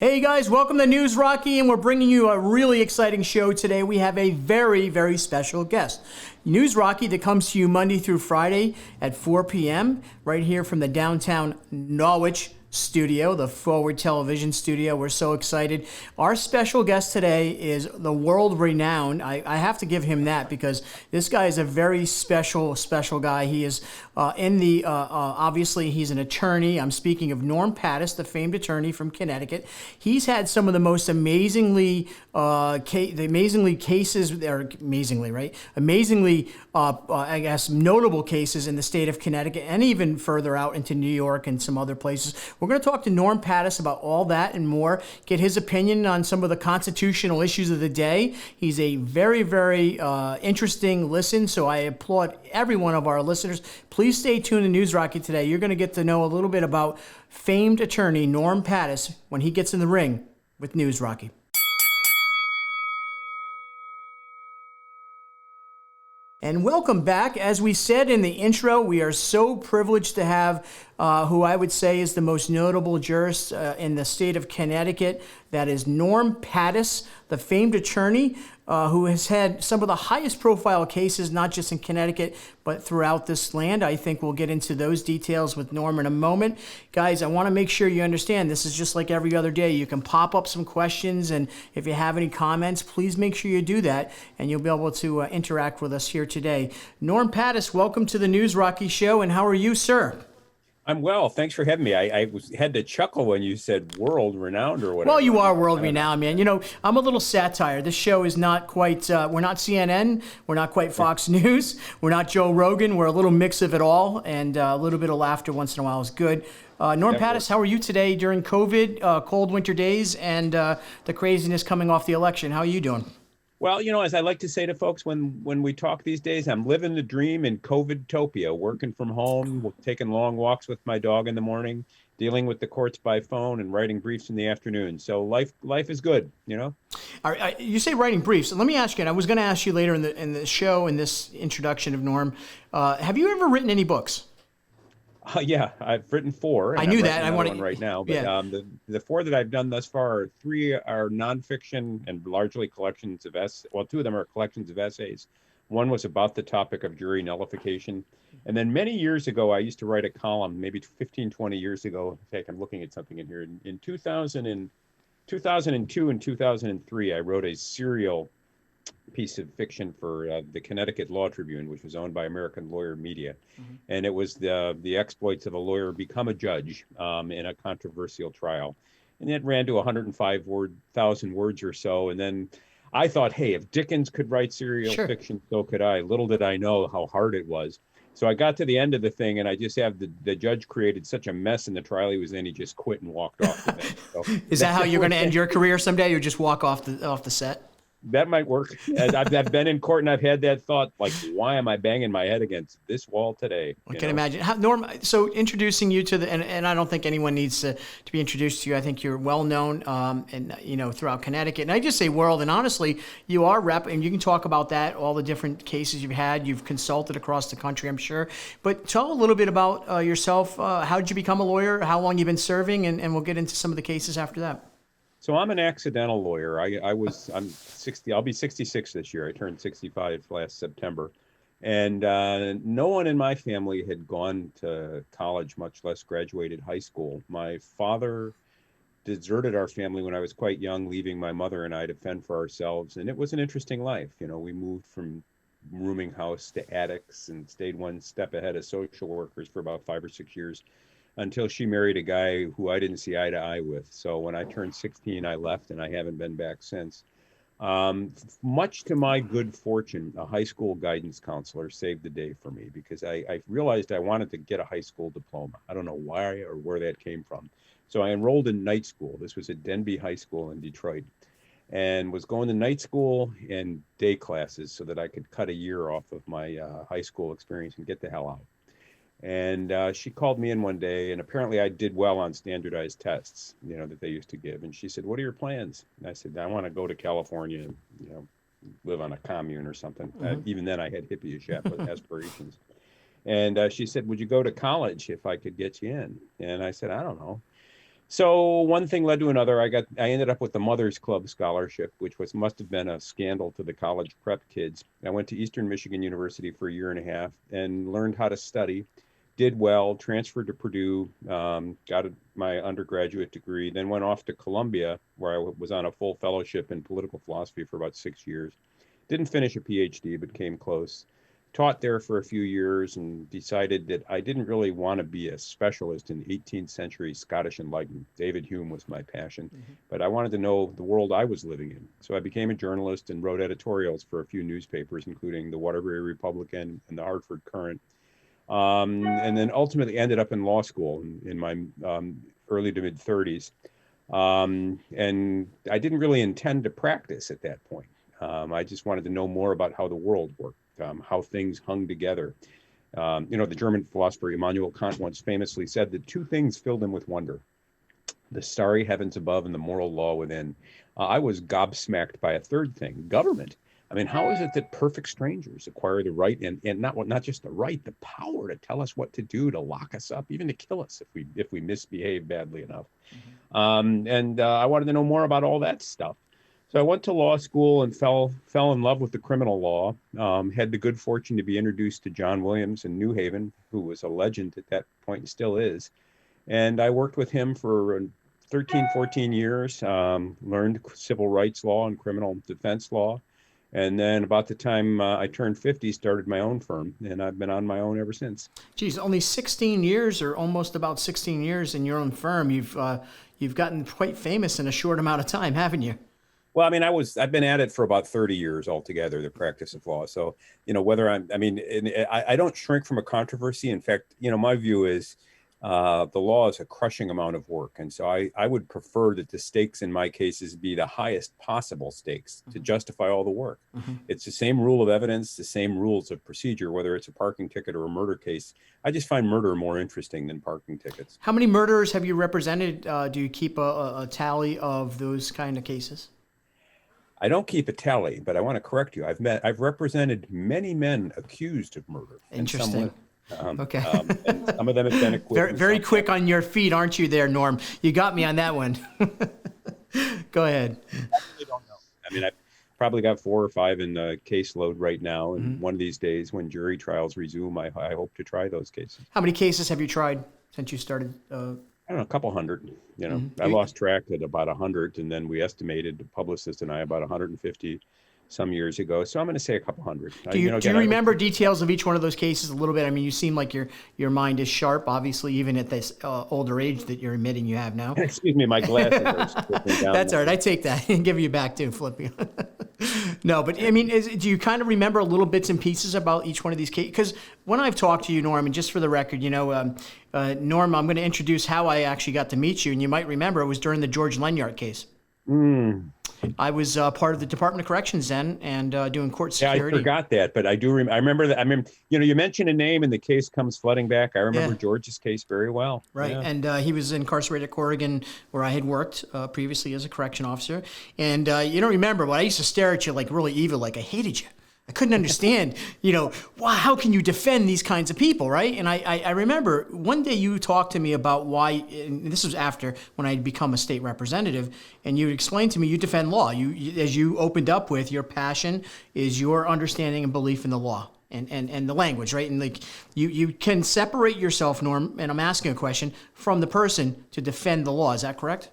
Hey guys, welcome to News Rocky, and we're bringing you a really exciting show today. We have a very, very special guest. News Rocky that comes to you Monday through Friday at 4 p.m. right here from the downtown Norwich studio, the Forward Television studio. We're so excited. Our special guest today is the world-renowned. I have to give him that because this guy is a very special guy. He is obviously he's an attorney. I'm speaking of Norm Pattis, the famed attorney from Connecticut. He's had some of the most amazingly I guess, notable cases in the state of Connecticut and even further out into New York and some other places. We're going to talk to Norm Pattis about all that and more, get his opinion on some of the constitutional issues of the day. He's a very, very interesting listen, so I applaud every one of our listeners. Please stay tuned to News Rocky today. You're going to get to know a little bit about famed attorney Norm Pattis when he gets in the ring with News Rocky. And welcome back. As we said in the intro, we are so privileged to have who I would say is the most notable jurist in the state of Connecticut. That is Norm Pattis, the famed attorney who has had some of the highest profile cases, not just in Connecticut, but throughout this land. I think we'll get into those details with Norm in a moment. Guys, I want to make sure you understand this is just like every other day. You can pop up some questions, and if you have any comments, please make sure you do that, and you'll be able to interact with us here today. Norm Pattis, welcome to the News Rocky Show, and how are you, sir? I'm well. Thanks for having me. I had to chuckle when you said world renowned or whatever. Well, you are world renowned, man. You know, I'm a little satire. This show is not quite, we're not CNN. We're not quite Fox News. We're not Joe Rogan. We're a little mix of it all, and a little bit of laughter once in a while is good. Norm Pattis, how are you today during COVID, cold winter days, and the craziness coming off the election? How are you doing? Well, as I like to say to folks when we talk these days, I'm living the dream in COVID-topia, working from home, taking long walks with my dog in the morning, dealing with the courts by phone, and writing briefs in the afternoon. So life is good, All right, you say writing briefs. Let me ask you, and I was going to ask you later in the show, in this introduction of Norm, have you ever written any books? Yeah, I've written 4. I knew that. I want one right now, but yeah. The 4 that I've done thus far, 3 are nonfiction and largely collections of essays. Well, 2 of them are collections of essays. One was about the topic of jury nullification. And then many years ago, I used to write a column, maybe 15, 20 years ago. In fact, I'm looking at something in here. In 2002 and 2003, I wrote a serial piece of fiction for the Connecticut Law Tribune, which was owned by American Lawyer Media. Mm-hmm. And it was the exploits of a lawyer become a judge in a controversial trial. And it ran to 105,000 words or so. And then I thought, hey, if Dickens could write serial fiction, so could I. Little did I know how hard it was. So I got to the end of the thing, and I just have the judge created such a mess in the trial he was in, he just quit and walked off the bench. So is that how you're going to end your career someday, or just walk off the set? That might work. I've been in court and I've had that thought, like, why am I banging my head against this wall today? I can imagine. Norm, so introducing you to and I don't think anyone needs to be introduced to you. I think you're well known and throughout Connecticut. And I just say world, and honestly, you are and you can talk about that, all the different cases you've had. You've consulted across the country, I'm sure. But tell a little bit about yourself. How did you become a lawyer? How long you've been serving? And we'll get into some of the cases after that. So I'm an accidental lawyer. I'm 60. I'll be 66 this year. I turned 65 last September, and no one in my family had gone to college, much less graduated high school. My father deserted our family when I was quite young, leaving my mother and I to fend for ourselves. And it was an interesting life. We moved from rooming house to attics and stayed one step ahead of social workers for about 5 or 6 years, until she married a guy who I didn't see eye to eye with. So when I turned 16, I left, and I haven't been back since. Much to my good fortune, a high school guidance counselor saved the day for me, because I realized I wanted to get a high school diploma. I don't know why or where that came from. So I enrolled in night school. This was at Denby High School in Detroit, and was going to night school and day classes so that I could cut a year off of my high school experience and get the hell out. And she called me in one day, and apparently I did well on standardized tests, that they used to give. And she said, "What are your plans?" And I said, "I want to go to California and, live on a commune or something." Mm-hmm. Even then I had hippie-ish aspirations. And she said, "Would you go to college if I could get you in?" And I said, "I don't know." So one thing led to another. I ended up with the Mothers Club scholarship, which must have been a scandal to the college prep kids. I went to Eastern Michigan University for a year and a half and learned how to study. Did well, transferred to Purdue, my undergraduate degree, then went off to Columbia, where I was on a full fellowship in political philosophy for about 6 years. Didn't finish a PhD, but came close. Taught there for a few years and decided that I didn't really want to be a specialist in 18th century Scottish Enlightenment. David Hume was my passion, but I wanted to know the world I was living in. So I became a journalist and wrote editorials for a few newspapers, including the Waterbury Republican and the Hartford Courant. And then ultimately ended up in law school in my early to mid 30s. And I didn't really intend to practice at that point. I just wanted to know more about how the world worked, how things hung together. The German philosopher Immanuel Kant once famously said that two things filled him with wonder: the starry heavens above and the moral law within. I was gobsmacked by a third thing: government. I mean, how is it that perfect strangers acquire the right and not just the right, the power to tell us what to do, to lock us up, even to kill us if we misbehave badly enough? I wanted to know more about all that stuff. So I went to law school and fell in love with the criminal law. Had the good fortune to be introduced to John Williams in New Haven, who was a legend at that point and still is. And I worked with him for 13, 14 years, learned civil rights law and criminal defense law. And then about the time I turned 50, started my own firm, and I've been on my own ever since. Geez, only 16 years, or almost about 16 years in your own firm. You've gotten quite famous in a short amount of time, haven't you? Well, I mean, I've been at it for about 30 years altogether, the practice of law. So, I don't shrink from a controversy. In fact, my view is the law is a crushing amount of work. And so I would prefer that the stakes in my cases be the highest possible stakes to justify all the work. It's the same rule of evidence, the same rules of procedure, whether it's a parking ticket or a murder case. I just find murder more interesting than parking tickets. How many murderers have you represented? Do you keep a tally of those kind of cases? I don't keep a tally, but I want to correct you. I've represented many men accused of murder. Interesting. Okay. And some of them have been acquitted. Very quick on your feet, aren't you there, Norm? You got me on that one. Go ahead. I really don't know. I mean, I've probably got 4 or 5 in the caseload right now. And one of these days when jury trials resume, I hope to try those cases. How many cases have you tried since you started? I don't know, a couple hundred. I lost track at about 100, and then we estimated, the publicist and I, about 150 some years ago. So I'm going to say a couple hundred. Do you remember details of each one of those cases a little bit? I mean, you seem like your mind is sharp, obviously, even at this older age that you're admitting you have now. Excuse me, my glasses are slipping down. That's all right. I take that and give you back too, flipping. No, but I mean, do you kind of remember little bits and pieces about each one of these cases? Because when I've talked to you, Norm, and just for the record, Norm, I'm going to introduce how I actually got to meet you, and you might remember it was during the George Lenyard case. I was part of the Department of Corrections then, and doing court security. Yeah, I forgot that, but I do. I remember that. I mean, you mentioned a name, and the case comes flooding back. I remember George's case very well. Right, yeah. And he was incarcerated at Corrigan, where I had worked previously as a correction officer. And you don't remember, but I used to stare at you like really evil, like I hated you. I couldn't understand, wow, how can you defend these kinds of people, right? And I remember one day you talked to me about why, and this was after when I had become a state representative, and you explained to me you defend law. As you opened up with, your passion is your understanding and belief in the law and the language, right? And like you can separate yourself, Norm, and I'm asking a question, from the person to defend the law. Is that correct?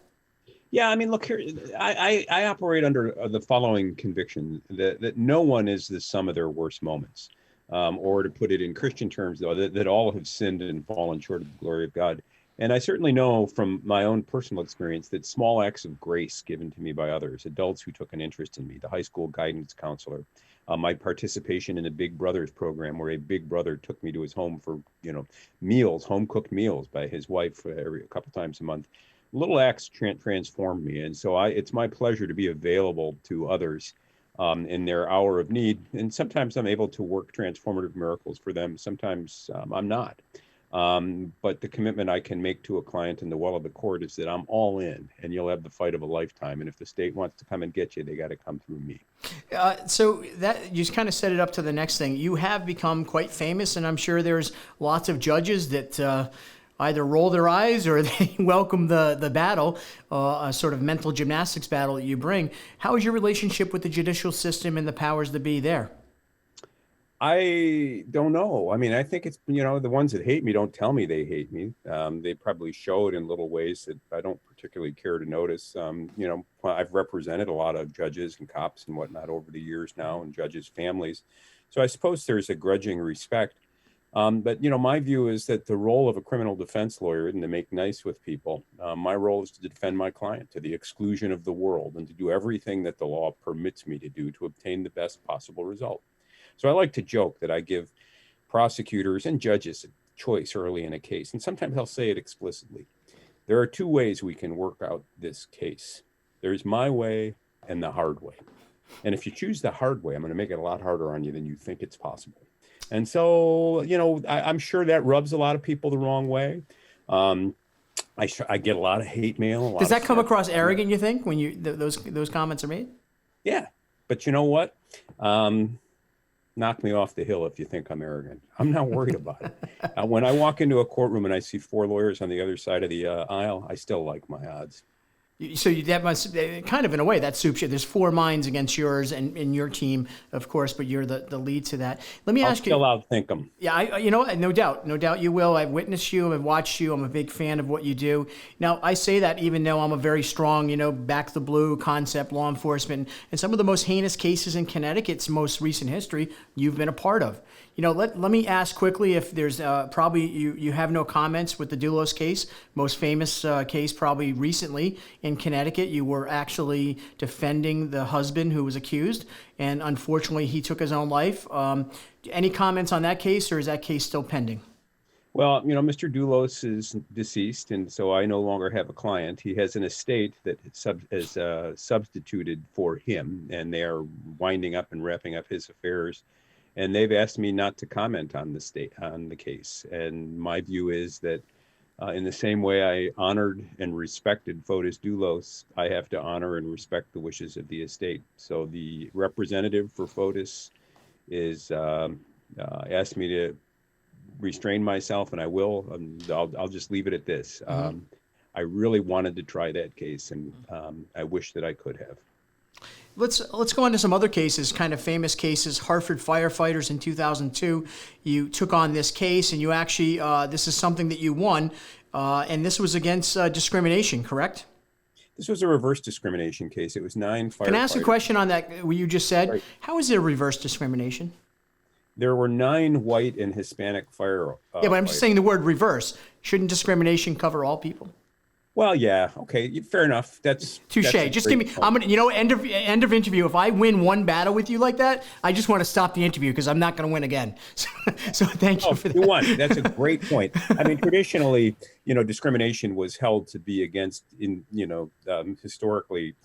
Yeah, I mean, look here, I operate under the following conviction that no one is the sum of their worst moments, or to put it in Christian terms, though, that all have sinned and fallen short of the glory of God. And I certainly know from my own personal experience that small acts of grace given to me by others, adults who took an interest in me, the high school guidance counselor, my participation in the Big Brothers program, where a big brother took me to his home for, meals, home-cooked meals by his wife a couple times a month. Little acts transformed me, and so it's my pleasure to be available to others in their hour of need. And sometimes I'm able to work transformative miracles for them. Sometimes I'm not. But the commitment I can make to a client in the well of the court is that I'm all in, and you'll have the fight of a lifetime. And if the state wants to come and get you, they got to come through me. So that you kind of set it up to the next thing. You have become quite famous, and I'm sure there's lots of judges that either roll their eyes or they welcome the battle, a sort of mental gymnastics battle that you bring. How is your relationship with the judicial system and the powers that be there? I don't know. I mean, I think it's, the ones that hate me don't tell me they hate me. They probably show it in little ways that I don't particularly care to notice. I've represented a lot of judges and cops and whatnot over the years now, and judges' families. So I suppose there's a grudging respect. But my view is that the role of a criminal defense lawyer isn't to make nice with people. My role is to defend my client to the exclusion of the world and to do everything that the law permits me to do to obtain the best possible result. So I like to joke that I give prosecutors and judges a choice early in a case, and sometimes I'll say it explicitly. There are two ways we can work out this case. There's my way and the hard way. And if you choose the hard way, I'm going to make it a lot harder on you than you think it's possible. And so, I'm sure that rubs a lot of people the wrong way. I get a lot of hate mail. Does that come across arrogant, you think, when those comments are made? Yeah. But you know what? Knock me off the hill if you think I'm arrogant. I'm not worried about it. When I walk into a courtroom and I see four lawyers on the other side of the aisle, I still like my odds. So that must kind of, in a way, that soups you. There's four minds against yours and your team, of course, but you're the lead to that. Let me ask you. I'll still outthink them. Yeah, no doubt you will. I've witnessed you. I've watched you. I'm a big fan of what you do. Now, I say that even though I'm a very strong, back the blue concept, law enforcement, and some of the most heinous cases in Connecticut's most recent history, you've been a part of. Let me ask quickly if there's probably you have no comments with the Doulos case, most famous case probably recently in Connecticut. You were actually defending the husband who was accused, and unfortunately he took his own life. Any comments on that case, or is that case still pending? Well, Mr. Doulos is deceased, and so I no longer have a client. He has an estate that is substituted for him, and they are winding up and wrapping up his affairs. And they've asked me not to comment on the case. And my view is that in the same way I honored and respected Fotis Doulos, I have to honor and respect the wishes of the estate. So the representative for Fotis is asked me to restrain myself, and I will. I'll just leave it at this. Mm-hmm. I really wanted to try that case, and I wish that I could have. Let's go on to some other cases, kind of famous cases. Hartford firefighters in 2002. You took on this case, and you actually this is something that you won, and this was against discrimination, correct? This was a reverse discrimination case. It was 9 firefighters. Can I ask a question on that? What you just said? Right. How is it a reverse discrimination? There were 9 white and Hispanic fire. Yeah, but I'm just saying the word reverse. Shouldn't discrimination cover all people? Well, yeah, okay, fair enough. That's touche. Just give me. Point. I'm gonna. End of interview. If I win one battle with you like that, I just want to stop the interview because I'm not going to win again. So thank you for that. You won. That's a great point. I mean, traditionally, discrimination was held to be against historically,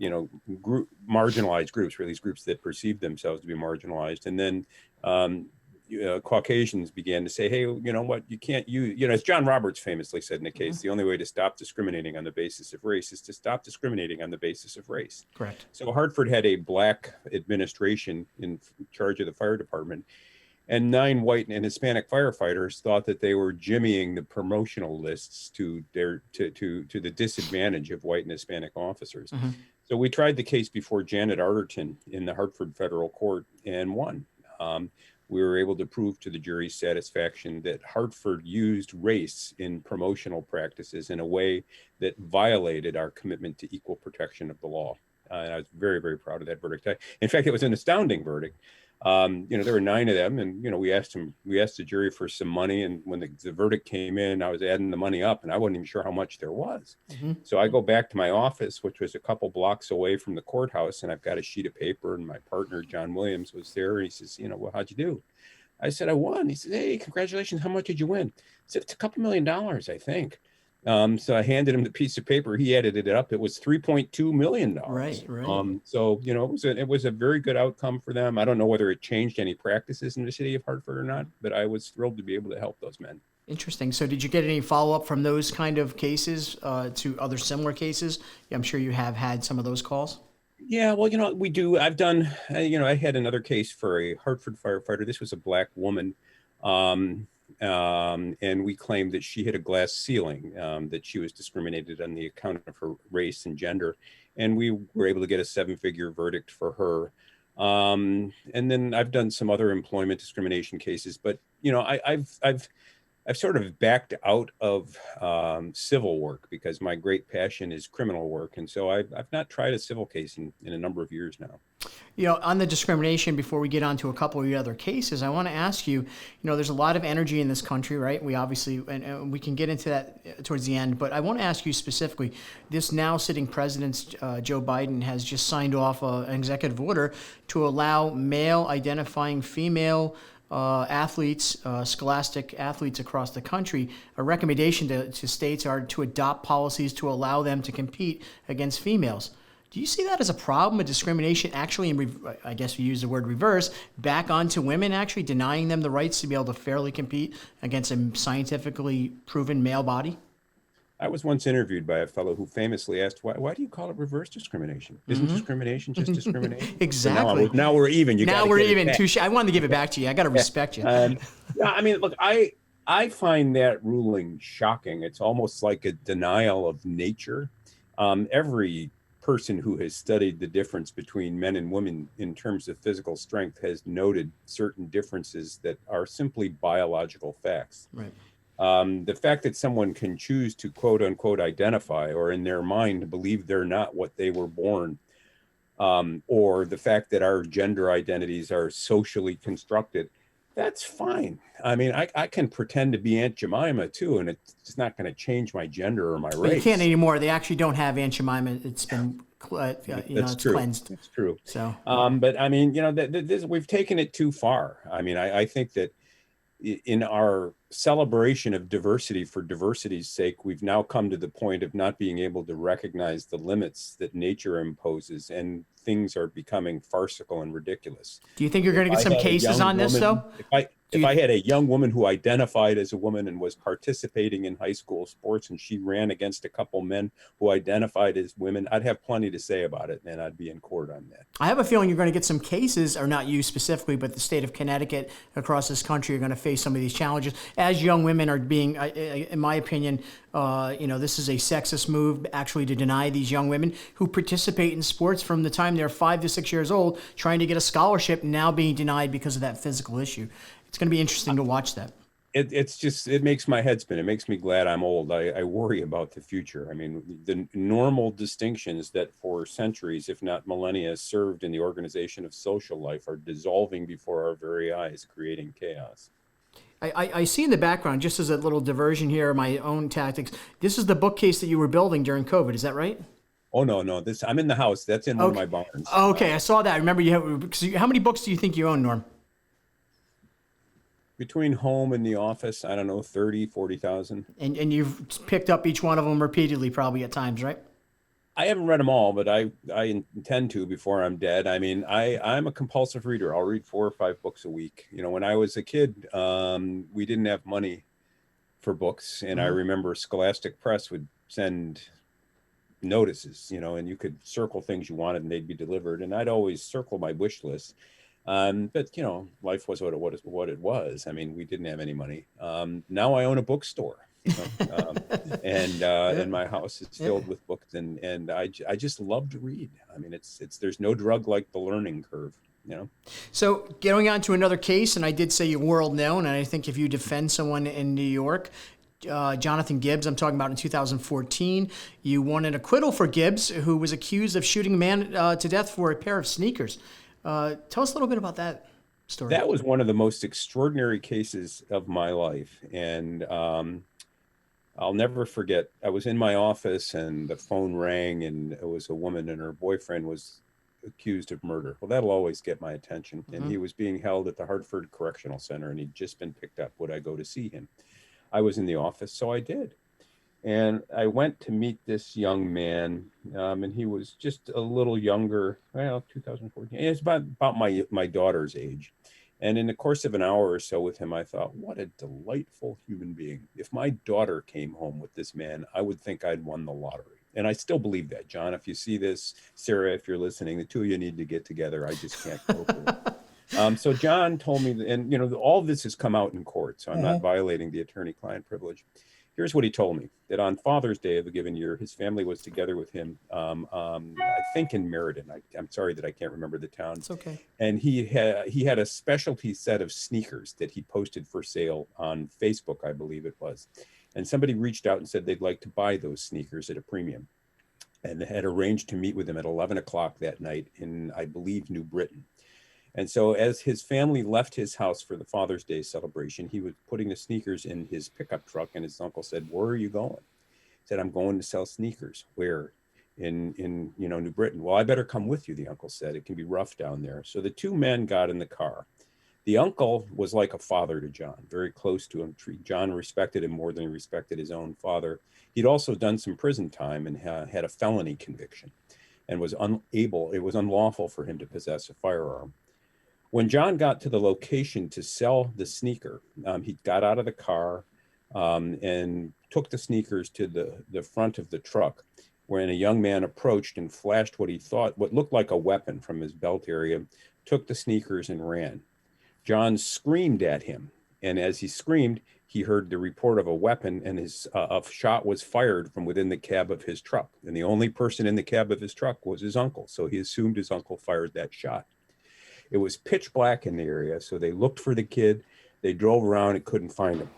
marginalized groups, or at least groups that perceived themselves to be marginalized, and then. Caucasians began to say, hey, you know what, you can't use, as John Roberts famously said in the case, the only way to stop discriminating on the basis of race is to stop discriminating on the basis of race. Correct. So Hartford had a black administration in charge of the fire department, and 9 white and Hispanic firefighters thought that they were jimmying the promotional lists to the disadvantage of white and Hispanic officers. Mm-hmm. So we tried the case before Janet Arterton in the Hartford Federal Court and won. We were able to prove to the jury's satisfaction that Hartford used race in promotional practices in a way that violated our commitment to equal protection of the law. And I was very, very proud of that verdict. In fact, it was an astounding verdict. There were 9 of them, and we asked the jury for some money, and when the verdict came in, I was adding the money up, and I wasn't even sure how much there was. Mm-hmm. So I go back to my office, which was a couple blocks away from the courthouse, and I've got a sheet of paper, and my partner John Williams was there, and he says, well, how'd you do? I said, I won. He said, hey, congratulations. How much did you win? I said, it's a couple $1 million, I think. So I handed him the piece of paper. He added it up. It was $3.2 million. Right. So, it was a very good outcome for them. I don't know whether it changed any practices in the city of Hartford or not, but I was thrilled to be able to help those men. Interesting. So did you get any follow-up from those kind of cases to other similar cases? I'm sure you have had some of those calls. Yeah, well, we do. I've done, I had another case for a Hartford firefighter. This was a black woman. and we claimed that she hit a glass ceiling, that she was discriminated on the account of her race and gender, and we were able to get a 7-figure verdict for her. And then I've done some other employment discrimination cases, but I've sort of backed out of civil work because my great passion is criminal work, and so I've not tried a civil case in a number of years now. On the discrimination, before we get on to a couple of the other cases, I want to ask you, there's a lot of energy in this country, right? We obviously, and we can get into that towards the end, but I want to ask you specifically, this now sitting president, Joe Biden, has just signed off an executive order to allow male identifying female athletes, scholastic athletes across the country. A recommendation to states are to adopt policies to allow them to compete against females. Do you see that as a problem, a discrimination actually, I guess you use the word reverse, back onto women, actually denying them the rights to be able to fairly compete against a scientifically proven male body? I was once interviewed by a fellow who famously asked, "Why do you call it reverse discrimination? Isn't discrimination just discrimination?" Exactly. So now we're even. Now we're even. Touche. I wanted to give it back to you. I got to respect you. Yeah, I mean, look, I find that ruling shocking. It's almost like a denial of nature. Every person who has studied the difference between men and women in terms of physical strength has noted certain differences that are simply biological facts. Right. The fact that someone can choose to quote unquote identify, or in their mind believe they're not what they were born, or the fact that our gender identities are socially constructed, that's fine. I mean, I can pretend to be Aunt Jemima too, and it's not going to change my gender or my race. But you can't anymore. They actually don't have Aunt Jemima. It's been, it's true. cleansed. That's true. So, but I mean, we've taken it too far. I mean, I think that in our celebration of diversity for diversity's sake, we've now come to the point of not being able to recognize the limits that nature imposes, and things are becoming farcical and ridiculous. Do you think you're going to get some cases on this, though? If I had a young woman who identified as a woman and was participating in high school sports, and she ran against a couple men who identified as women, I'd have plenty to say about it, and I'd be in court on that. I have a feeling you're going to get some cases, or not you specifically, but the state of Connecticut across this country are going to face some of these challenges as young women are being, in my opinion, this is a sexist move actually to deny these young women who participate in sports from the time they're 5 to 6 years old, trying to get a scholarship, now being denied because of that physical issue. It's going to be interesting to watch that. It makes my head spin. It makes me glad I'm old. I worry about the future. I mean, the normal distinctions that for centuries, if not millennia, served in the organization of social life are dissolving before our very eyes, creating chaos. I see in the background, just as a little diversion here, my own tactics, this is the bookcase that you were building during COVID. Is that right? Oh, no. I'm in the house. That's in one of my barns. Okay, I saw that. I remember how many books do you think you own, Norm? Between home and the office, I don't know, 30, 40,000. And you've picked up each one of them repeatedly, probably at times, right? I haven't read them all, but I intend to before I'm dead. I mean, I'm a compulsive reader. I'll read 4 or 5 books a week. When I was a kid, we didn't have money for books. And I remember Scholastic Press would send notices, and you could circle things you wanted and they'd be delivered. And I'd always circle my wish list. But life was what it was. I mean, we didn't have any money. Now I own a bookstore, and my house is filled with books, and I just love to read. I mean, there's no drug like the learning curve. So going on to another case, and I did say you're world known, and I think if you defend someone in New York, Jonathan Gibbs, I'm talking about in 2014, you won an acquittal for Gibbs, who was accused of shooting a man to death for a pair of sneakers. Tell us a little bit about that story. That was one of the most extraordinary cases of my life. And I'll never forget, I was in my office and the phone rang, and it was a woman and her boyfriend was accused of murder. Well, that'll always get my attention. And he was being held at the Hartford Correctional Center, and he'd just been picked up. Would I go to see him? I was in the office, so I did. And I went to meet this young man, and he was just a little younger, 2014. And it's about my daughter's age. And in the course of an hour or so with him, I thought, what a delightful human being. If my daughter came home with this man, I would think I'd won the lottery. And I still believe that. John, if you see this, Sarah, if you're listening, the two of you need to get together. I just can't cope with it. So John told me, and all this has come out in court, so I'm not Mhm. violating the attorney-client privilege. Here's what he told me: that on Father's Day of a given year, his family was together with him. I think in Meriden. I'm sorry that I can't remember the town. It's okay. And he had a specialty set of sneakers that he posted for sale on Facebook, I believe it was. And somebody reached out and said they'd like to buy those sneakers at a premium, and had arranged to meet with him at 11 o'clock that night in, I believe, New Britain. And so, as his family left his house for the Father's Day celebration, he was putting the sneakers in his pickup truck, and his uncle said, "Where are you going?" He said, "I'm going to sell sneakers." "Where?" In New Britain." "Well, I better come with you," the uncle said. "It can be rough down there." So the two men got in the car. The uncle was like a father to John, very close to him. John respected him more than he respected his own father. He'd also done some prison time and had a felony conviction, and it was unlawful for him to possess a firearm. When John got to the location to sell the sneaker, he got out of the car and took the sneakers to the front of the truck, when a young man approached and flashed what looked like a weapon from his belt area, took the sneakers and ran. John screamed at him, and as he screamed, he heard the report of a weapon, and a shot was fired from within the cab of his truck. And the only person in the cab of his truck was his uncle, so he assumed his uncle fired that shot. It was pitch black in the area, so they looked for the kid. They drove around and couldn't find him.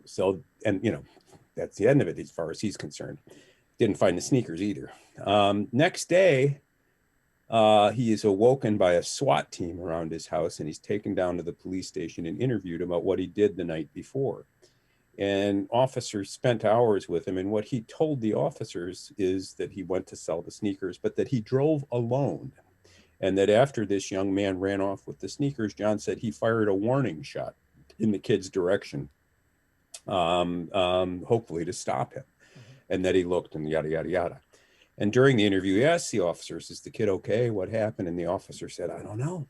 So, and that's the end of it as far as he's concerned. Didn't find the sneakers either. Next day, he is awoken by a SWAT team around his house, and he's taken down to the police station and interviewed about what he did the night before. And officers spent hours with him, and what he told the officers is that he went to sell the sneakers, but that he drove alone. And that after this young man ran off with the sneakers, John said he fired a warning shot in the kid's direction, hopefully to stop him. And that he looked and yada, yada, yada. And during the interview, he asked the officers, "Is the kid okay? What happened?" And the officer said, "I don't know."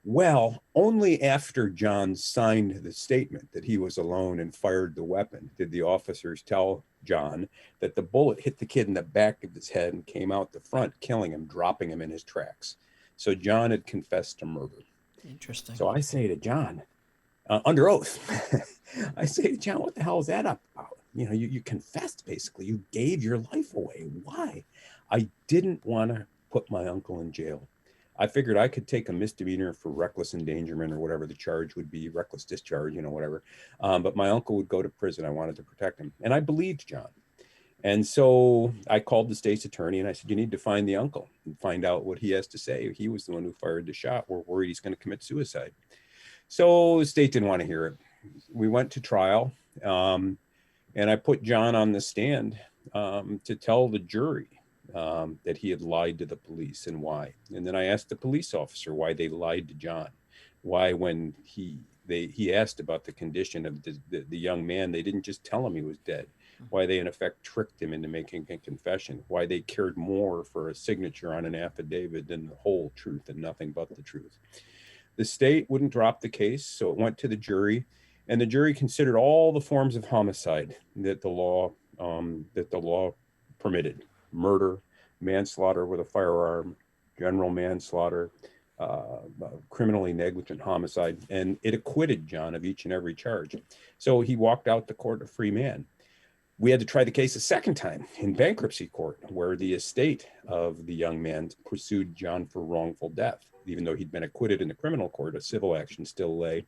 Well, only after John signed the statement that he was alone and fired the weapon did the officers tell John that the bullet hit the kid in the back of his head and came out the front, killing him, dropping him in his tracks. So John had confessed to murder. Interesting. So I say to John, under oath, I say to John, "What the hell is that up about? You confessed, basically. You gave your life away. Why?" "I didn't want to put my uncle in jail. I figured I could take a misdemeanor for reckless endangerment or whatever the charge would be, reckless discharge, whatever. But my uncle would go to prison. I wanted to protect him." And I believed John. And so I called the state's attorney and I said, "You need to find the uncle and find out what he has to say. He was the one who fired the shot. We're worried he's going to commit suicide." So the state didn't want to hear it. We went to trial, and I put John on the stand to tell the jury that he had lied to the police and why. And then I asked the police officer why they lied to John. Why, when he asked about the condition of the young man, they didn't just tell him he was dead. Why they in effect tricked him into making a confession. Why they cared more for a signature on an affidavit than the whole truth and nothing but the truth. The state wouldn't drop the case, so it went to the jury, and the jury considered all the forms of homicide that the law permitted: murder, manslaughter with a firearm, general manslaughter, criminally negligent homicide, and it acquitted John of each and every charge. So he walked out the court a free man. We had to try the case a second time in bankruptcy court, where the estate of the young man pursued John for wrongful death. Even though he'd been acquitted in the criminal court, a civil action still lay,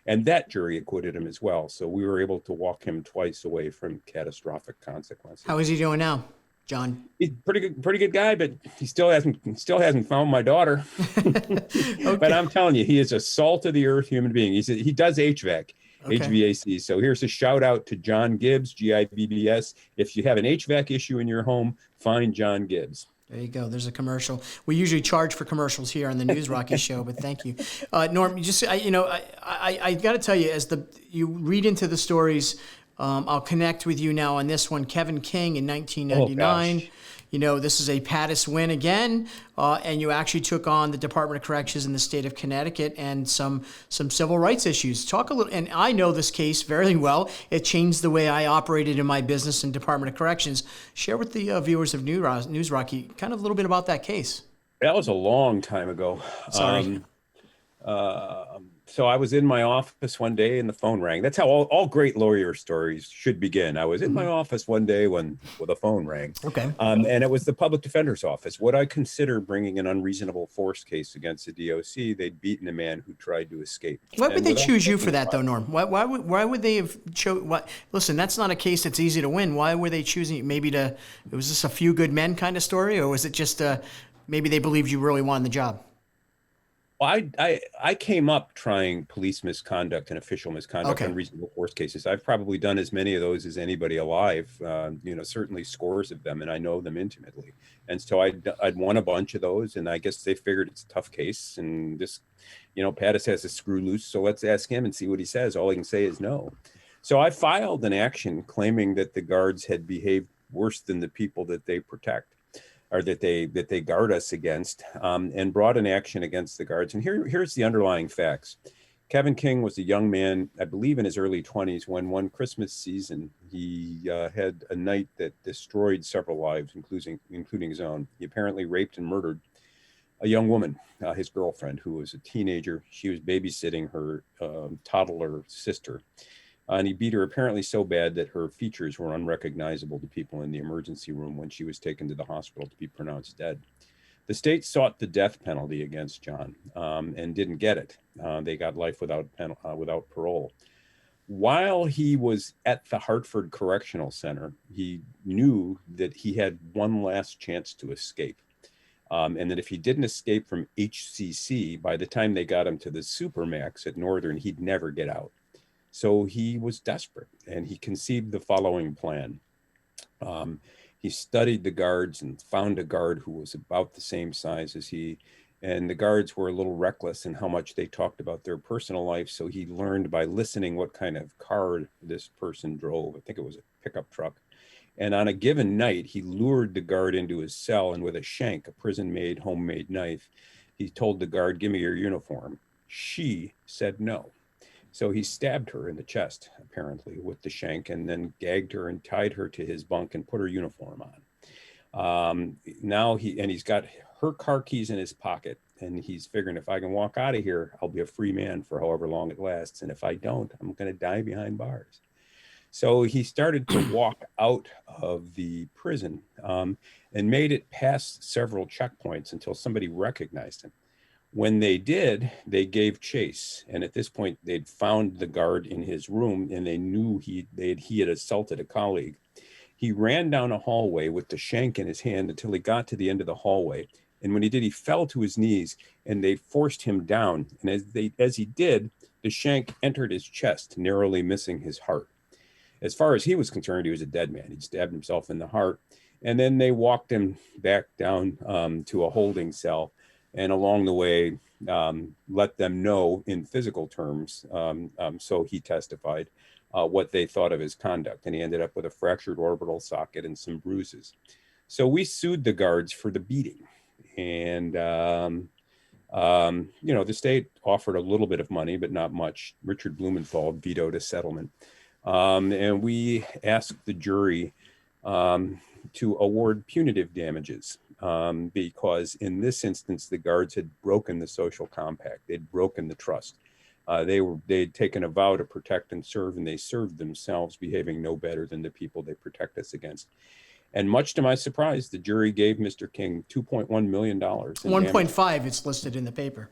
and that jury acquitted him as well. So we were able to walk him twice away from catastrophic consequences. How is he doing now, John? He's pretty good guy, but he still hasn't found my daughter. Okay. But I'm telling you, he is a salt of the earth human being. He does HVAC. Okay. HVAC. So here's a shout out to John Gibbs, Gibbs. If you have an HVAC issue in your home, find John Gibbs. There you go. There's a commercial. We usually charge for commercials here on the News Rocky Show, but thank you, Norm. I got to tell you, as you read into the stories, I'll connect with you now on this one. Kevin King in 1999. This is a Pattis win again, and you actually took on the Department of Corrections in the state of Connecticut and some civil rights issues. Talk a little, and I know this case very well. It changed the way I operated in my business in Department of Corrections. Share with the viewers of News Rocky kind of a little bit about that case. That was a long time ago. Sorry. So I was in my office one day and the phone rang. That's how all great lawyer stories should begin. I was in my office one day when the phone rang. Okay. And it was the public defender's office. Would I consider bringing an unreasonable force case against the DOC? They'd beaten a man who tried to escape. Why would And they without choose you for thinking that, though, about it, Norm? Why would they have Listen, that's not a case that's easy to win. Why were they choosing you? Maybe was this a few good men kind of story, or was it just maybe they believed you really wanted the job? well, I came up trying police misconduct and official misconduct, Okay. unreasonable force cases. I've probably done as many of those as anybody alive. Certainly scores of them, and I know them intimately. And so I'd won a bunch of those, and I guess they figured it's a tough case, and this, Pattis has a screw loose, so let's ask him and see what he says. All he can say is no. So I filed an action claiming that the guards had behaved worse than the people that they protect, or that they guard us against, and brought an action against the guards. And here's the underlying facts. Kevin King was a young man, I believe in his early 20s, when one Christmas season, he had a night that destroyed several lives, including his own. He apparently raped and murdered a young woman, his girlfriend, who was a teenager. She was babysitting her toddler sister. And he beat her apparently so bad that her features were unrecognizable to people in the emergency room when she was taken to the hospital to be pronounced dead. The state sought the death penalty against John, and didn't get it. They got life without parole. While he was at the Hartford Correctional Center, he knew that he had one last chance to escape. And that if he didn't escape from HCC, by the time they got him to the Supermax at Northern, he'd never get out. So he was desperate, and he conceived the following plan. He studied the guards and found a guard who was about the same size as he. And the guards were a little reckless in how much they talked about their personal life. So he learned by listening what kind of car this person drove. I think it was a pickup truck. And on a given night, he lured the guard into his cell, and with a shank, a prison-made homemade knife, he told the guard, "Give me your uniform." She said no. So he stabbed her in the chest, apparently, with the shank, and then gagged her and tied her to his bunk and put her uniform on. Now he's got her car keys in his pocket, and he's figuring, if I can walk out of here, I'll be a free man for however long it lasts. And if I don't, I'm going to die behind bars. So he started to walk out of the prison, and made it past several checkpoints until somebody recognized him. When they did, they gave chase. And at this point, they'd found the guard in his room, and they knew he had assaulted a colleague. He ran down a hallway with the shank in his hand until he got to the end of the hallway. And when he did, he fell to his knees, and they forced him down. And as he did, the shank entered his chest, narrowly missing his heart. As far as he was concerned, he was a dead man. He'd stabbed himself in the heart. And then they walked him back down to a holding cell, and along the way, let them know in physical terms, so he testified, what they thought of his conduct. And he ended up with a fractured orbital socket and some bruises. So we sued the guards for the beating. And, the state offered a little bit of money, but not much. Richard Blumenthal vetoed a settlement. And we asked the jury to award punitive damages, because in this instance, the guards had broken the social compact. They'd broken the trust. They'd taken a vow to protect and serve, and they served themselves, behaving no better than the people they protect us against. And much to my surprise, the jury gave Mr. King $2.1 million in damages. 1.5, it's listed in the paper.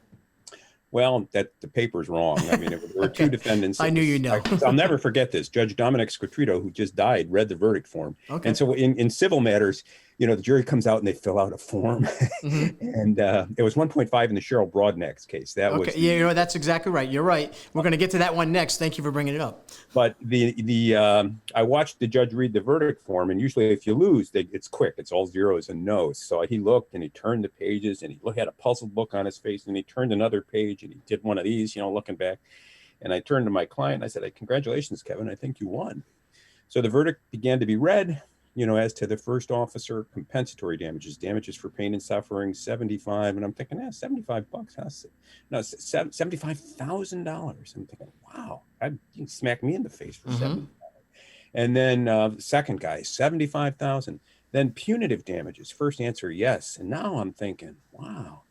Well, that the paper's wrong. I mean, there were two defendants. I knew you know. I'll never forget this. Judge Dominic Squatrito, who just died, read the verdict form. Okay. And so in civil matters, the jury comes out and they fill out a form. And it was 1.5 in the Cheryl Broadnax case. That was that's exactly right. You're right. We're going to get to that one next. Thank you for bringing it up. But I watched the judge read the verdict form, and usually if you lose, it's quick. It's all zeros and nos. So he looked and he turned the pages, and he had a puzzled look on his face, and he turned another page, and he did one of these, looking back. And I turned to my client and I said, "Congratulations, Kevin. I think you won." So the verdict began to be read. As to the first officer, compensatory damages for pain and suffering, 75. And I'm thinking, $75, huh? No, $75,000. I'm thinking, wow, you can smack me in the face for 75. And then second guy, 75,000. Then punitive damages. First answer, yes. And now I'm thinking, wow,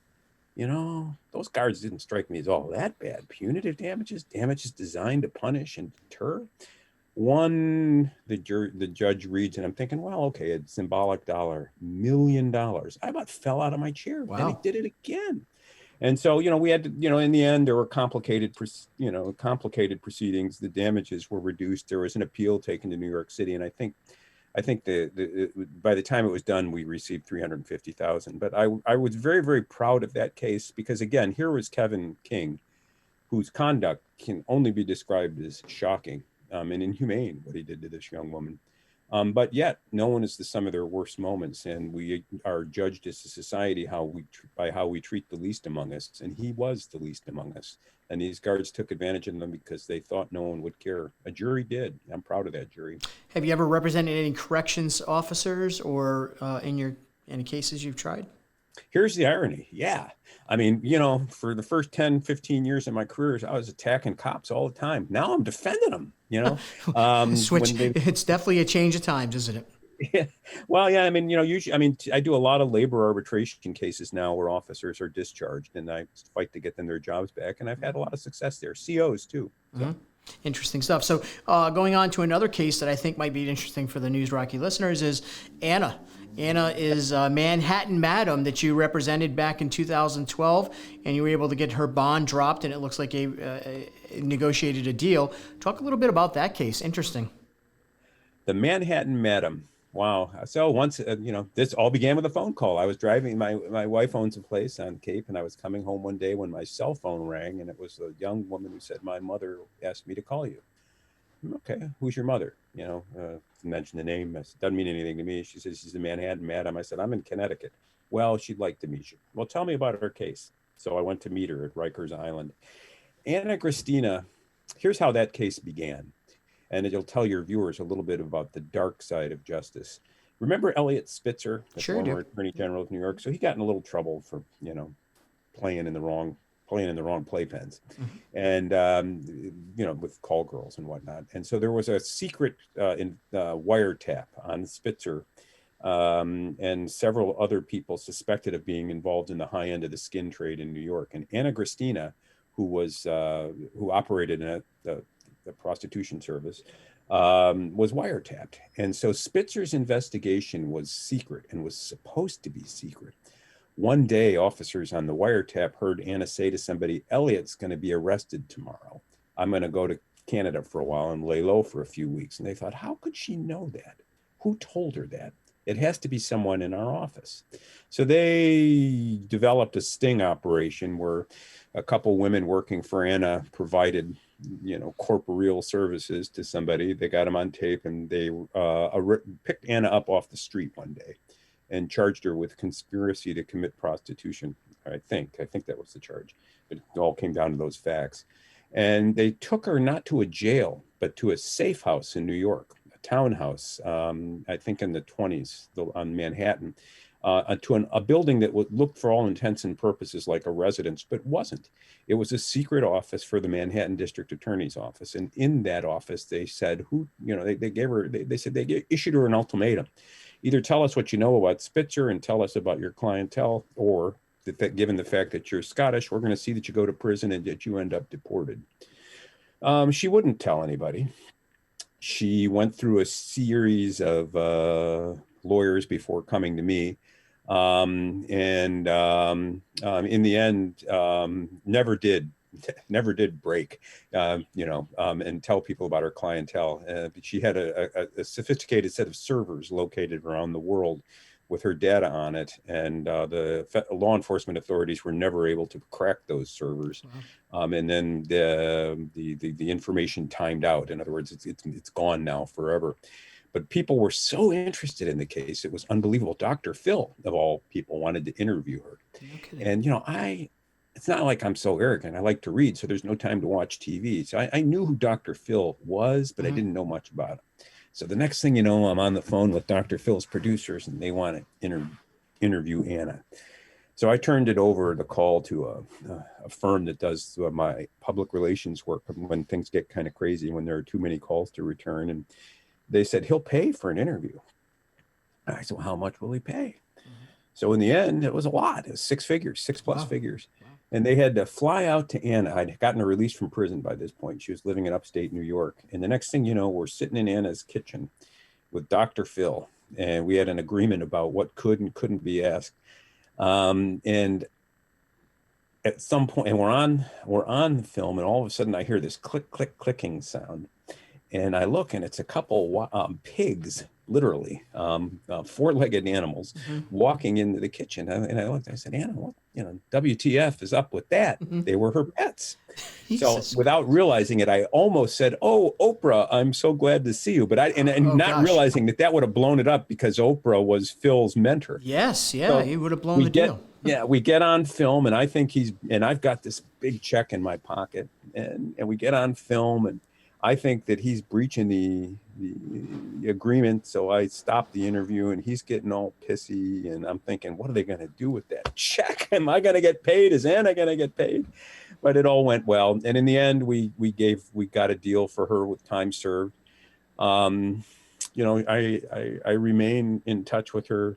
those guards didn't strike me as all that bad. Punitive damages, damages designed to punish and deter. The judge reads, and I'm thinking, well, okay, a symbolic dollar, $1 million. I about fell out of my chair. Then he Wow. did it again. And so, we had to, in the end, there were complicated proceedings. The damages were reduced. There was an appeal taken to New York City, and I think by the time it was done, we received 350,000. But I was very, very proud of that case because, again, here was Kevin King, whose conduct can only be described as shocking and inhumane, what he did to this young woman. But yet, no one is the sum of their worst moments, and we are judged as a society by how we treat the least among us. And he was the least among us, and these guards took advantage of them because they thought no one would care. A jury did. I'm proud of that jury. Have you ever represented any corrections officers or in any cases you've tried? Here's the irony. Yeah. I mean, for the first 10, 15 years of my career, I was attacking cops all the time. Now I'm defending them. Switch. When they, It's definitely a change of times, isn't it? yeah. Well, yeah, I mean, usually, I do a lot of labor arbitration cases now where officers are discharged and I fight to get them their jobs back. And I've had a lot of success there. COs too. So. Interesting stuff. So going on to another case that I think might be interesting for the News Rocky listeners is Anna. Anna is a Manhattan Madam that you represented back in 2012, and you were able to get her bond dropped, and it looks like negotiated a deal. Talk a little bit about that case. Interesting. The Manhattan Madam. Wow. So once, this all began with a phone call. I was driving, my wife owns a place on Cape, and I was coming home one day when my cell phone rang, and it was a young woman who said, my mother asked me to call you. Okay, who's your mother? Mention the name. Doesn't mean anything to me. She says she's the Manhattan Madam. I said, I'm in Connecticut. Well, she'd like to meet you. Well, tell me about her case. So I went to meet her at Rikers Island. Anna Christina, here's how that case began. And it'll tell your viewers a little bit about the dark side of justice. Remember Elliot Spitzer, the Sure former do. Attorney General of New York? So he got in a little trouble for, playing in the wrong playpens, and with call girls and whatnot. And so there was a secret wiretap on Spitzer, and several other people suspected of being involved in the high end of the skin trade in New York. And Anna Christina, who operated in the prostitution service, was wiretapped. And so Spitzer's investigation was secret and was supposed to be secret. One day, officers on the wiretap heard Anna say to somebody, Elliot's going to be arrested tomorrow. I'm going to go to Canada for a while and lay low for a few weeks. And they thought, how could she know that? Who told her that? It has to be someone in our office. So they developed a sting operation where a couple women working for Anna provided, corporeal services to somebody. They got them on tape, and they picked Anna up off the street one day and charged her with conspiracy to commit prostitution. I think that was the charge. It all came down to those facts. And they took her not to a jail, but to a safe house in New York, a townhouse, I think in the 20s on Manhattan, to a building that looked for all intents and purposes like a residence, but wasn't. It was a secret office for the Manhattan District Attorney's Office. And in that office, they said, they said they issued her an ultimatum. Either tell us what you know about Spitzer and tell us about your clientele, or that given the fact that you're Scottish, we're going to see that you go to prison and that you end up deported. She wouldn't tell anybody. She went through a series of lawyers before coming to me. In the end, never did break, and tell people about her clientele. She had a sophisticated set of servers located around the world with her data on it, and the law enforcement authorities were never able to crack those servers. Wow. And then the information timed out. In other words, it's gone now forever. But people were so interested in the case, it was unbelievable. Dr. Phil, of all people, wanted to interview her. Okay. And, it's not like I'm so arrogant. I like to read, so there's no time to watch TV. So I knew who Dr. Phil was, but I didn't know much about him. So the next thing you know, I'm on the phone with Dr. Phil's producers, and they want to interview Anna. So I turned it over, the call, to a firm that does my public relations work when things get kind of crazy, when there are too many calls to return. And they said, he'll pay for an interview. I said, well, how much will he pay? So in the end, it was a lot. It was six figures, six plus Wow. figures. Wow. And they had to fly out to Anna. I'd gotten her released from prison by this point. She was living in upstate New York. And the next thing you know, we're sitting in Anna's kitchen with Dr. Phil. And we had an agreement about what could and couldn't be asked. And at some point, and we're on film, and all of a sudden I hear this click, click, clicking sound. And I look, and it's a couple pigs, literally, four-legged animals, Mm-hmm. walking into the kitchen. And I looked, I said, Anna, what, WTF is up with that? Mm-hmm. They were her pets. So Jesus. without realizing it, I almost said, "Oh, Oprah, I'm so glad to see you," but and Oh not gosh. realizing that would have blown it up because Oprah was Phil's mentor. Yes. Yeah. So He would have blown we the get, deal. yeah, we get on film, and I think and I've got this big check in my pocket, and we get on film, and I think that he's breaching the agreement. So I stop the interview, and he's getting all pissy, and I'm thinking, what are they going to do with that check? Am I going to get paid? Is Anna going to get paid? But it all went well, and in the end, we got a deal for her with time served. Um, I remain in touch with her.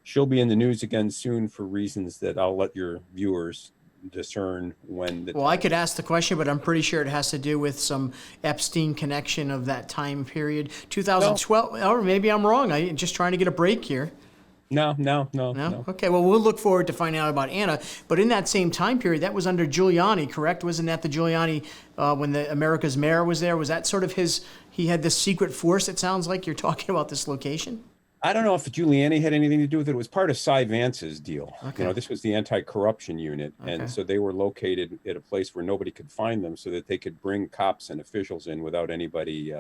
She'll be in the news again soon for reasons that I'll let your viewers discern when the Well, I time. could ask the question, but I'm pretty sure it has to do with some Epstein connection of that time period, No, 2012. Or maybe I'm wrong. I'm just trying to get a break here. no, no, no, No? no. Okay, well, we'll look forward to finding out about Anna. But in that same time period, that was under Giuliani, correct? Wasn't that the Giuliani when the America's mayor was there? Was that sort of he had this secret force, it sounds like you're talking about this location? I don't know if Giuliani had anything to do with it. It was part of Cy Vance's deal. Okay, This was the anti-corruption unit, and okay. so they were located at a place where nobody could find them, so that they could bring cops and officials in without anybody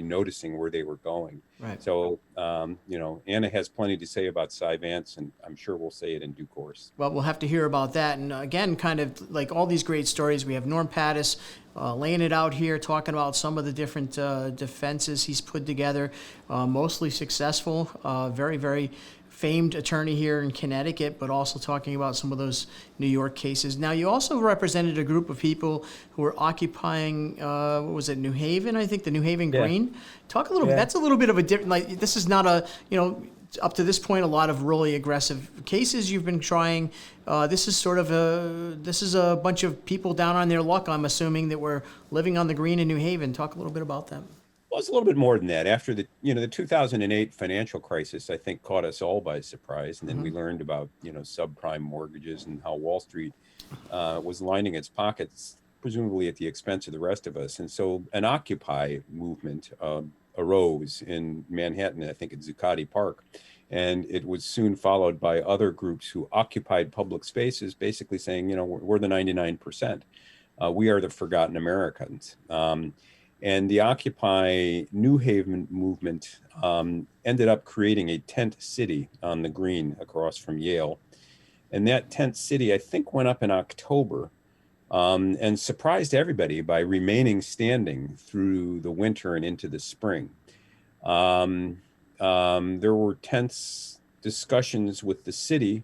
noticing where they were going. Right. So, Anna has plenty to say about Cy Vance, and I'm sure we'll say it in due course. Well, we'll have to hear about that. And again, kind of like all these great stories, we have Norm Pattis laying it out here, talking about some of the different defenses he's put together, mostly successful, very, very famed attorney here in Connecticut, but also talking about some of those New York cases. Now, you also represented a group of people who were occupying, what was it, New Haven? I think the New Haven Yeah. Green. Talk a little bit. Yeah. That's a little bit of a different, like, this is not a, up to this point, a lot of really aggressive cases you've been trying. This is a bunch of people down on their luck, I'm assuming, that were living on the green in New Haven. Talk a little bit about them. Well, it's a little bit more than that. After the 2008 financial crisis, I think caught us all by surprise. And then we learned about, subprime mortgages and how Wall Street was lining its pockets, presumably at the expense of the rest of us. And so an Occupy movement arose in Manhattan, I think at Zuccotti Park. And it was soon followed by other groups who occupied public spaces, basically saying, we're the 99%. We are the forgotten Americans. And the Occupy New Haven movement ended up creating a tent city on the green across from Yale. And that tent city, I think, went up in October and surprised everybody by remaining standing through the winter and into the spring. There were tense discussions with the city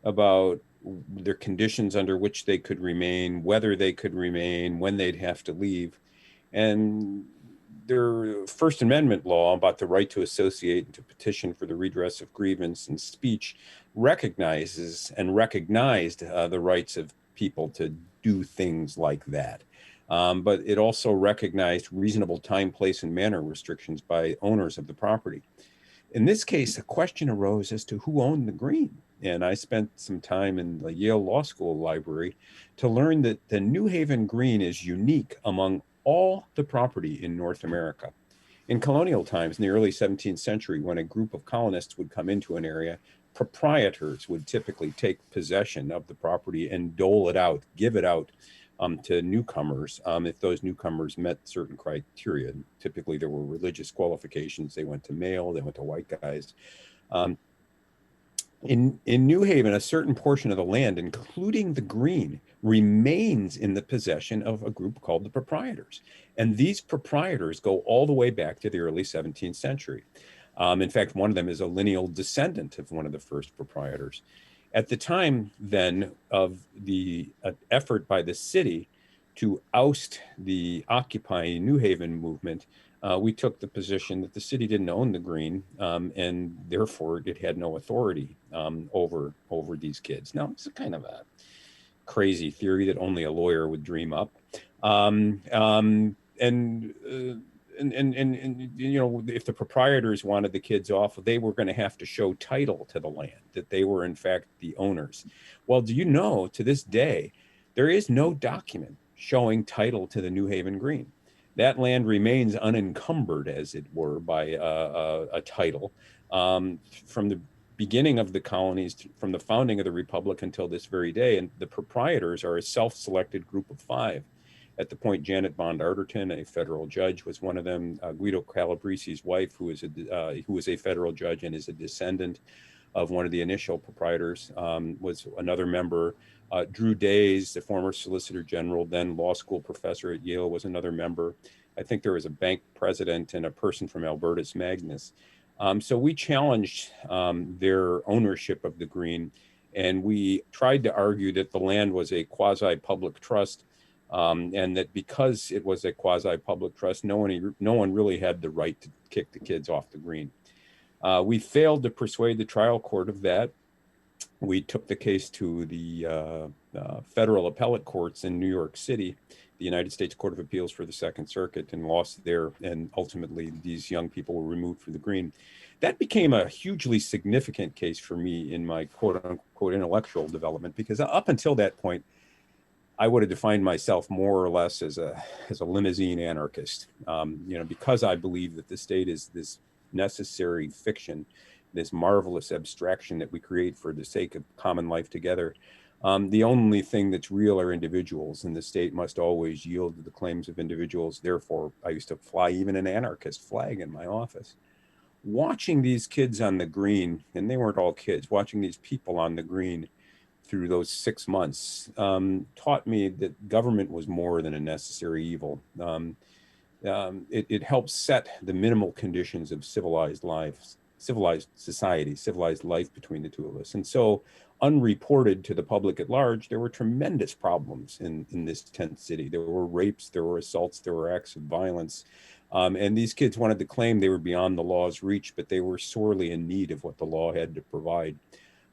about their conditions under which they could remain, whether they could remain, when they'd have to leave. And their First Amendment law about the right to associate and to petition for the redress of grievance and speech recognized the rights of people to do things like that. But it also recognized reasonable time, place, and manner restrictions by owners of the property. In this case, a question arose as to who owned the green. And I spent some time in the Yale Law School library to learn that the New Haven Green is unique among all the property in North America. In colonial times, in the early 17th century, when a group of colonists would come into an area, proprietors would typically take possession of the property and dole it out, give it out to newcomers if those newcomers met certain criteria. Typically, there were religious qualifications. They went to male, they went to white guys. In New Haven, a certain portion of the land, including the green, remains in the possession of a group called the proprietors. And these proprietors go all the way back to the early 17th century. In fact, one of them is a lineal descendant of one of the first proprietors. At the time, then, of the effort by the city to oust the Occupy New Haven movement, we took the position that the city didn't own the green, and therefore it had no authority over these kids. Now, it's a kind of a crazy theory that only a lawyer would dream up. Um, um, and, uh, and you know, if the proprietors wanted the kids off, they were going to have to show title to the land, that they were in fact the owners. Well, do you know, to this day, there is no document showing title to the New Haven Green. That land remains unencumbered, as it were, by a title from the beginning of the colonies, from the founding of the republic until this very day. And the proprietors are a self-selected group of five. At the point, Janet Bond Arterton, a federal judge, was one of them. Guido Calabresi's wife, who was a federal judge and is a descendant of one of the initial proprietors, was another member. Drew Days, the former Solicitor General, then law school professor at Yale, was another member. I think there was a bank president and a person from Albertus Magnus. So we challenged their ownership of the green, and we tried to argue that the land was a quasi-public trust, and that because it was a quasi-public trust, no one really had the right to kick the kids off the green. We failed to persuade the trial court of that. We took the case to the federal appellate courts in New York City, the United States Court of Appeals for the Second Circuit, and lost there. And ultimately, these young people were removed from the green. That became a hugely significant case for me in my quote unquote intellectual development, because up until that point, I would have defined myself more or less as a limousine anarchist. Because I believe that the state is this necessary fiction, this marvelous abstraction that we create for the sake of common life together. The only thing that's real are individuals, and the state must always yield to the claims of individuals. Therefore, I used to fly even an anarchist flag in my office. Watching these kids on the green, and they weren't all kids, watching these people on the green through those 6 months taught me that government was more than a necessary evil. It helps set the minimal conditions of civilized lives, civilized society, civilized life between the two of us. And so, unreported to the public at large, there were tremendous problems in this tent city. There were rapes, there were assaults, there were acts of violence. And these kids wanted to claim they were beyond the law's reach, but they were sorely in need of what the law had to provide.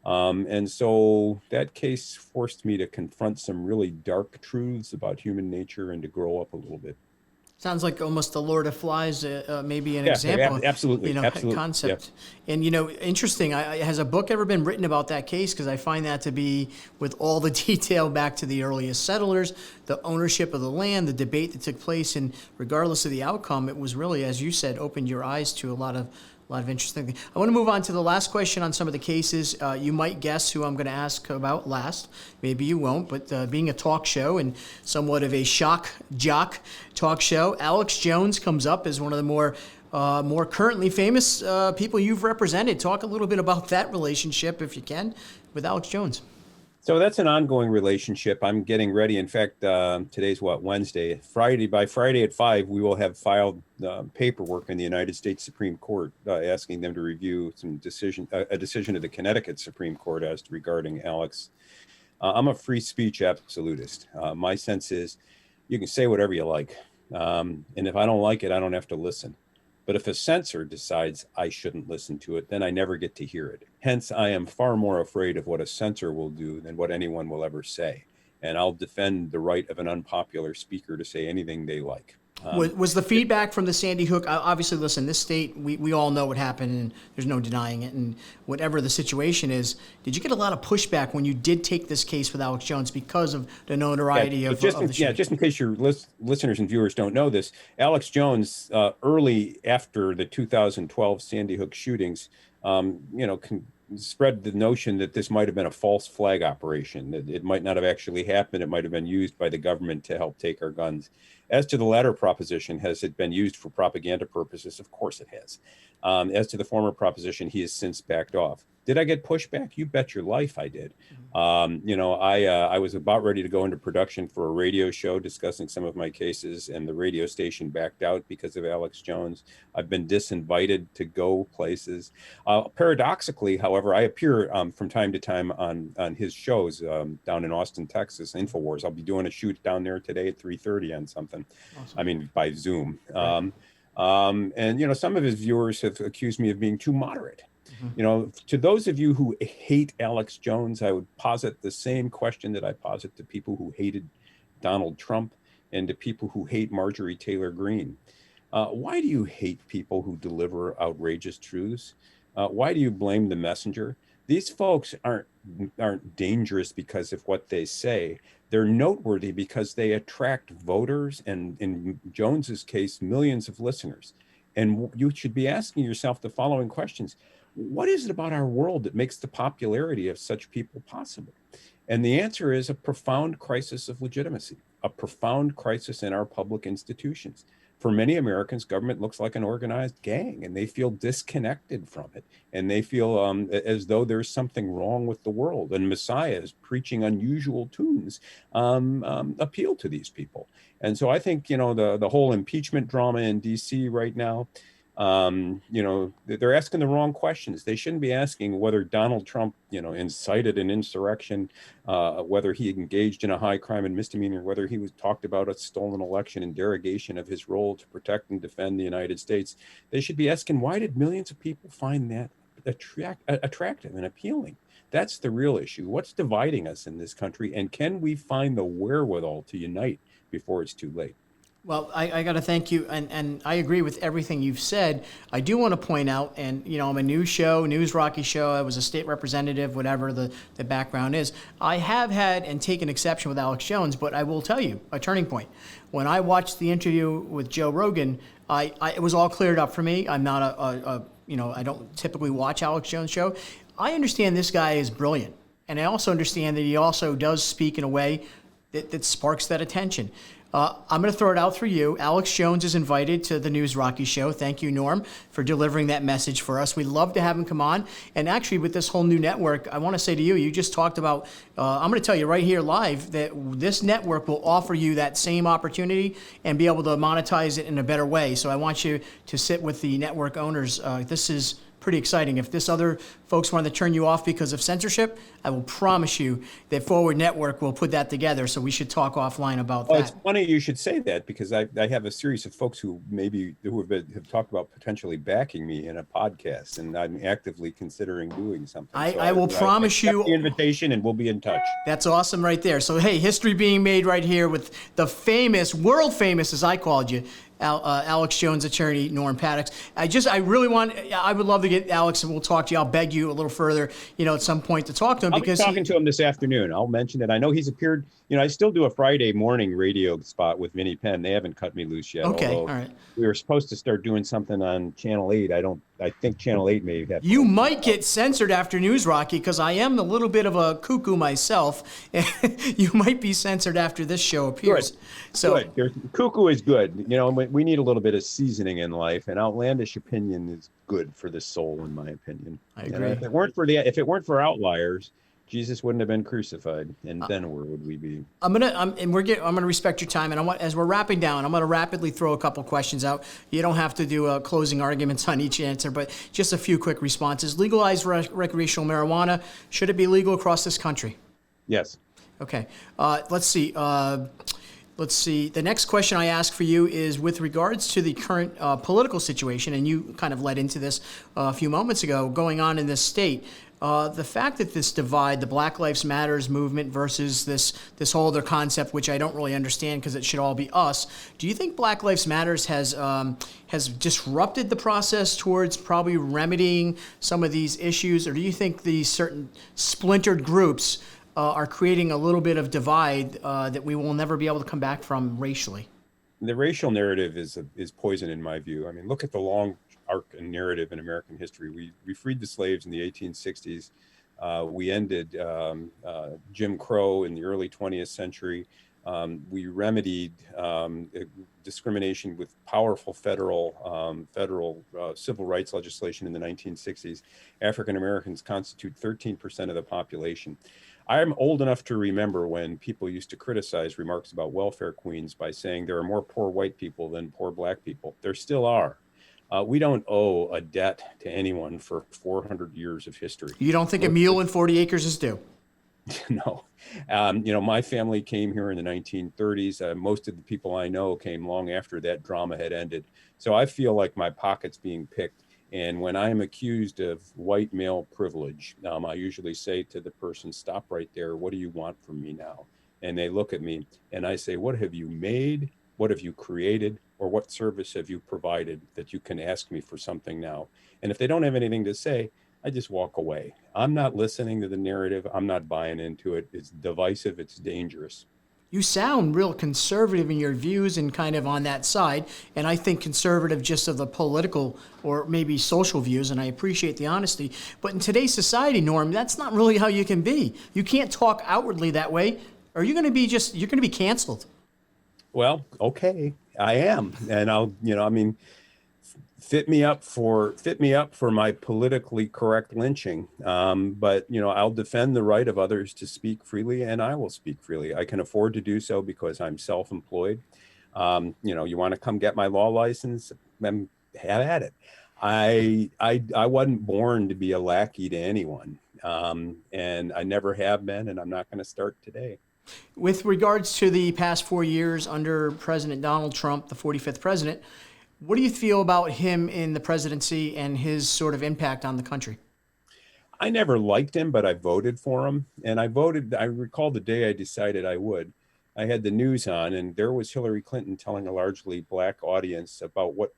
And so that case forced me to confront some really dark truths about human nature and to grow up a little bit. Sounds like almost the Lord of Flies, maybe an Yeah, example, absolutely, absolutely. concept. Yeah. And, interesting. Has a book ever been written about that case? Because I find that to be, with all the detail back to the earliest settlers, the ownership of the land, the debate that took place, and regardless of the outcome, it was really, as you said, opened your eyes to a lot of interesting things. I want to move on to the last question on some of the cases. You might guess who I'm going to ask about last. Maybe you won't, but being a talk show and somewhat of a shock jock talk show, Alex Jones comes up as one of the more currently famous people you've represented. Talk a little bit about that relationship, if you can, with Alex Jones. So that's an ongoing relationship. I'm getting ready. In fact, today's Wednesday. By Friday at 5, we will have filed paperwork in the United States Supreme Court asking them to review a decision of the Connecticut Supreme Court as regarding Alex. I'm a free speech absolutist. My sense is you can say whatever you like. And if I don't like it, I don't have to listen. But if a censor decides I shouldn't listen to it, then I never get to hear it. Hence, I am far more afraid of what a censor will do than what anyone will ever say. And I'll defend the right of an unpopular speaker to say anything they like. Was the feedback from the Sandy Hook, obviously, listen, this state, we all know what happened, and there's no denying it, and whatever the situation is, did you get a lot of pushback when you did take this case with Alex Jones because of the notoriety of the shooting? Just in case your listeners and viewers don't know this, Alex Jones, early after the 2012 Sandy Hook shootings, spread the notion that this might have been a false flag operation, that it might not have actually happened. It might have been used by the government to help take our guns. As to the latter proposition, has it been used for propaganda purposes? Of course it has. As to the former proposition, he has since backed off. Did I get pushback? You bet your life I did. I was about ready to go into production for a radio show discussing some of my cases, and the radio station backed out because of Alex Jones. I've been disinvited to go places. Paradoxically, however, I appear from time to time on his shows down in Austin, Texas, InfoWars. I'll be doing a shoot down there today at 3:30 on something. Awesome. I mean, by Zoom. And, some of his viewers have accused me of being too moderate. Mhm. To those of you who hate Alex Jones, I would posit the same question that I posit to people who hated Donald Trump and to people who hate Marjorie Taylor Greene. Why do you hate people who deliver outrageous truths? Why do you blame the messenger? These folks aren't dangerous because of what they say. They're noteworthy because they attract voters and, in Jones's case, millions of listeners. And you should be asking yourself the following questions. What is it about our world that makes the popularity of such people possible? And the answer is a profound crisis of legitimacy, a profound crisis in our public institutions. For many Americans, government looks like an organized gang, and they feel disconnected from it. And they feel as though there's something wrong with the world. And messiahs preaching unusual tunes appeal to these people. And so I think, the whole impeachment drama in D.C. right now, they're asking the wrong questions. They shouldn't be asking whether Donald Trump, incited an insurrection, whether he engaged in a high crime and misdemeanor, whether he was talked about a stolen election and derogation of his role to protect and defend the United States. They should be asking, why did millions of people find that attractive and appealing? That's the real issue. What's dividing us in this country? And can we find the wherewithal to unite before it's too late? Well, I got to thank you, and I agree with everything you've said. I do want to point out, and I'm a News Rocky show. I was a state representative, whatever the background is. I have had and taken exception with Alex Jones, but I will tell you a turning point. When I watched the interview with Joe Rogan, it was all cleared up for me. I'm not I don't typically watch Alex Jones' show. I understand this guy is brilliant, and I also understand that he also does speak in a way that sparks that attention. I'm going to throw it out through you. Alex Jones is invited to the News Rocky show. Thank you, Norm, for delivering that message for us. We'd love to have him come on. And actually, with this whole new network, I want to say to you, you just talked about, I'm going to tell you right here live that this network will offer you that same opportunity and be able to monetize it in a better way. So I want you to sit with the network owners. This is pretty exciting. If this other folks want to turn you off because of censorship, I will promise you that Forward Network will put that together. So we should talk offline about that. It's funny you should say that, because I have a series of folks who have talked about potentially backing me in a podcast, and I'm actively considering doing something. I will promise you the invitation, and we'll be in touch. That's awesome right there. So hey, history being made right here with the famous, world famous, as I called you, Alex Jones attorney Norm Pattis. I would love to get Alex, and we'll talk to you. I'll beg you a little further, at some point to talk to him. I'll be talking to him this afternoon. I'll mention it. I know he's appeared, I still do a Friday morning radio spot with Vinnie Penn. They haven't cut me loose yet. Okay, all right. We were supposed to start doing something on Channel 8. I think Channel 8 may have. You might get censored after News Rocky, because I am a little bit of a cuckoo myself. You might be censored after this show appears. Good. So good. Cuckoo is good. We need a little bit of seasoning in life, and outlandish opinion is good for the soul, in my opinion. I agree. And if it weren't for outliers, Jesus wouldn't have been crucified, and then where would we be? I'm gonna respect your time, and as we're wrapping down, I'm gonna rapidly throw a couple questions out. You don't have to do closing arguments on each answer, but just a few quick responses. Legalize recreational marijuana. Should it be legal across this country? Yes. Okay. Let's see. The next question I ask for you is with regards to the current political situation, and you kind of led into this a few moments ago, going on in this state. The fact that this divide, the Black Lives Matters movement versus this whole other concept, which I don't really understand because it should all be us. Do you think Black Lives Matters has disrupted the process towards probably remedying some of these issues, or do you think these certain splintered groups are creating a little bit of divide that we will never be able to come back from racially? The racial narrative is poison, in my view. I mean, look at the long arc and narrative in American history. We freed the slaves in the 1860s. We ended Jim Crow in the early 20th century. We remedied discrimination with powerful federal civil rights legislation in the 1960s. African Americans constitute 13% of the population. I'm old enough to remember when people used to criticize remarks about welfare queens by saying there are more poor white people than poor black people. There still are. We don't owe a debt to anyone for 400 years of history. You don't think a mule and 40 acres is due? No. My family came here in the 1930s. Most of the people I know came long after that drama had ended. So I feel like my pocket's being picked. And when I'm accused of white male privilege, I usually say to the person, stop right there. What do you want from me now? And they look at me and I say, what have you made? What have you created? Or what service have you provided that you can ask me for something now? And if they don't have anything to say, I just walk away. I'm not listening to the narrative. I'm not buying into it. It's divisive. It's dangerous. You sound real conservative in your views and kind of on that side. And I think conservative just of the political or maybe social views, and I appreciate the honesty. But in today's society, Norm, that's not really how you can be. You can't talk outwardly that way, or you're going to be you're going to be canceled. Well, okay, I am. And fit me up for my politically correct lynching. But I'll defend the right of others to speak freely, and I will speak freely. I can afford to do so because I'm self-employed. You want to come get my law license? Then have at it. I wasn't born to be a lackey to anyone, and I never have been, and I'm not going to start today. With regards to the past 4 years under President Donald Trump, the 45th president, what do you feel about him in the presidency and his sort of impact on the country? I never liked him, but I voted for him. And I recall the day I decided I would. I had the news on, and there was Hillary Clinton telling a largely black audience about what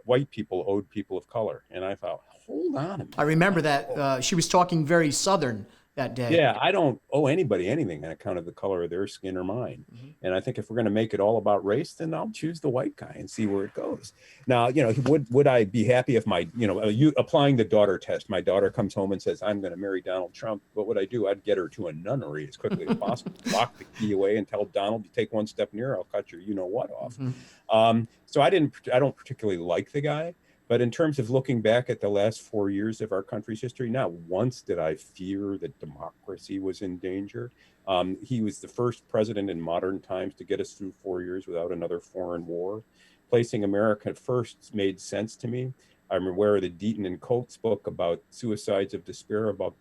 white people owed people of color. And I thought, hold on a minute. I remember that she was talking very Southern that day. Yeah, I don't owe anybody anything on account of the color of their skin or mine. And I think if we're going to make it all about race, then I'll choose the white guy and see where it goes. Now, would I be happy if applying the daughter test, my daughter comes home and says, I'm going to marry Donald Trump. What would I do? I'd get her to a nunnery as quickly as possible, lock the key away and tell Donald, you take one step nearer, I'll cut your you-know-what off. So I don't particularly like the guy. But in terms of looking back at the last 4 years of our country's history, not once did I fear that democracy was in danger. He was the first president in modern times to get us through 4 years without another foreign war. Placing America first made sense to me. I'm aware of the Deaton and Coates book about suicides of despair about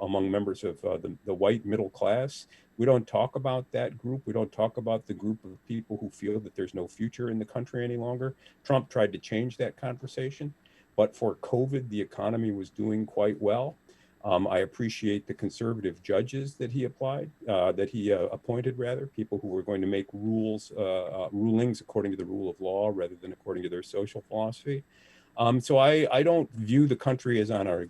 among members of the white middle class. We don't talk about that group. We don't talk about the group of people who feel that there's no future in the country any longer. Trump tried to change that conversation, but for COVID, the economy was doing quite well. I appreciate the conservative judges that he appointed rather, people who were going to make rulings according to the rule of law rather than according to their social philosophy. So I don't view the country as on a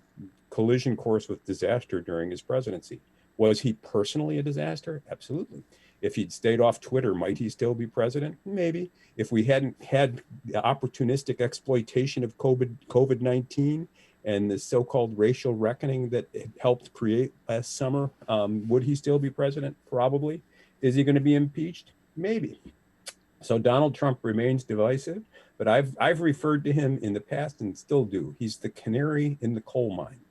collision course with disaster during his presidency. Was he personally a disaster? Absolutely. If he'd stayed off Twitter, might he still be president? Maybe. If we hadn't had the opportunistic exploitation of COVID-19 and the so-called racial reckoning that it helped create last summer, would he still be president? Probably. Is he going to be impeached? Maybe. So Donald Trump remains divisive, but I've referred to him in the past and still do. He's the canary in the coal mine.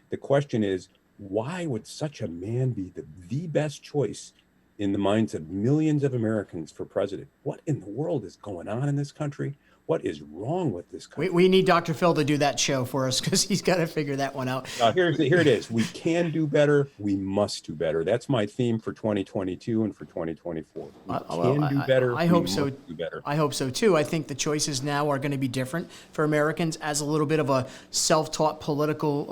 The question is, why would such a man be the best choice in the minds of millions of Americans for president? What in the world is going on in this country? What is wrong with this country? We need Dr. Phil to do that show for us because he's got to figure that one out. Here it is. We can do better. We must do better. That's my theme for 2022 and for 2024. We can do better. I hope so. Do better. I hope so too. I think the choices now are going to be different for Americans. As a little bit of a self-taught political,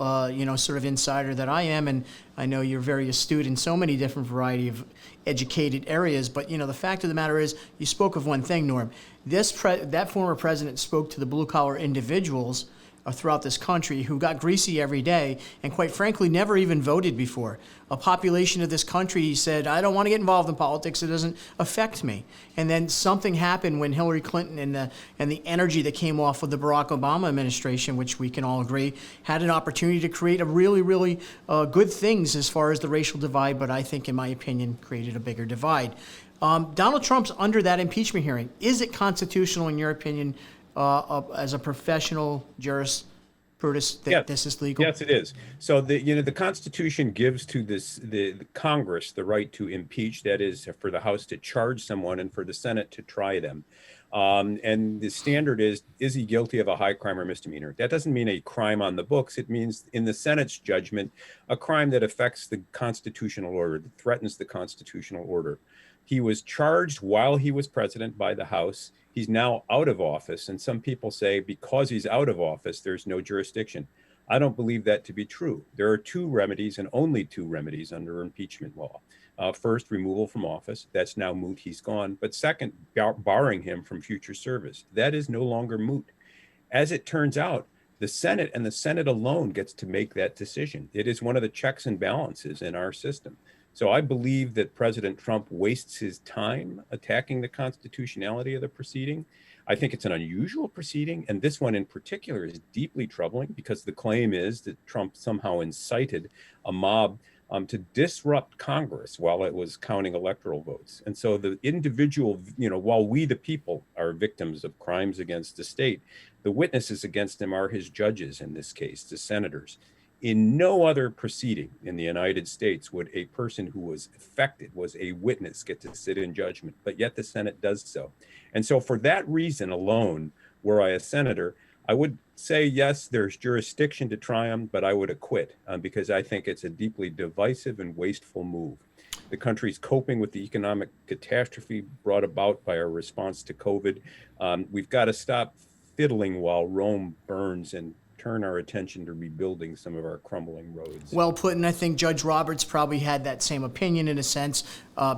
sort of insider that I am, and I know you're very astute in so many different variety of educated areas. But the fact of the matter is, you spoke of one thing, Norm. That former president spoke to the blue-collar individuals throughout this country who got greasy every day and, quite frankly, never even voted before. A population of this country, he said, I don't want to get involved in politics. It doesn't affect me. And then something happened when Hillary Clinton and the energy that came off of the Barack Obama administration, which we can all agree, had an opportunity to create a really, really good things as far as the racial divide, but I think, in my opinion, created a bigger divide. Donald Trump's under that impeachment hearing. Is it constitutional, in your opinion, as a professional jurisprudence that this is legal? Yes, it is. So the Constitution gives to the Congress the right to impeach. That is, for the House to charge someone and for the Senate to try them. And the standard is he guilty of a high crime or misdemeanor? That doesn't mean a crime on the books. It means, in the Senate's judgment, a crime that affects the constitutional order, that threatens the constitutional order. He was charged while he was president by the House. He's now out of office. And some people say because he's out of office, there's no jurisdiction. I don't believe that to be true. There are two remedies, and only two remedies, under impeachment law. First, removal from office. That's now moot. He's gone. But second, barring him from future service. That is no longer moot. As it turns out, the Senate, and the Senate alone, gets to make that decision. It is one of the checks and balances in our system. So I believe that President Trump wastes his time attacking the constitutionality of the proceeding. I think it's an unusual proceeding, and this one in particular is deeply troubling because the claim is that Trump somehow incited a mob to disrupt Congress while it was counting electoral votes. And so the individual, while we the people are victims of crimes against the state, the witnesses against him are his judges, in this case, the senators. In no other proceeding in the United States would a person who was affected, was a witness, get to sit in judgment, but yet the Senate does so. And so for that reason alone, were I a senator, I would say, yes, there's jurisdiction to try him, but I would acquit because I think it's a deeply divisive and wasteful move. The country's coping with the economic catastrophe brought about by our response to COVID. We've got to stop fiddling while Rome burns and turn our attention to rebuilding some of our crumbling roads. Well put, and I think Judge Roberts probably had that same opinion in a sense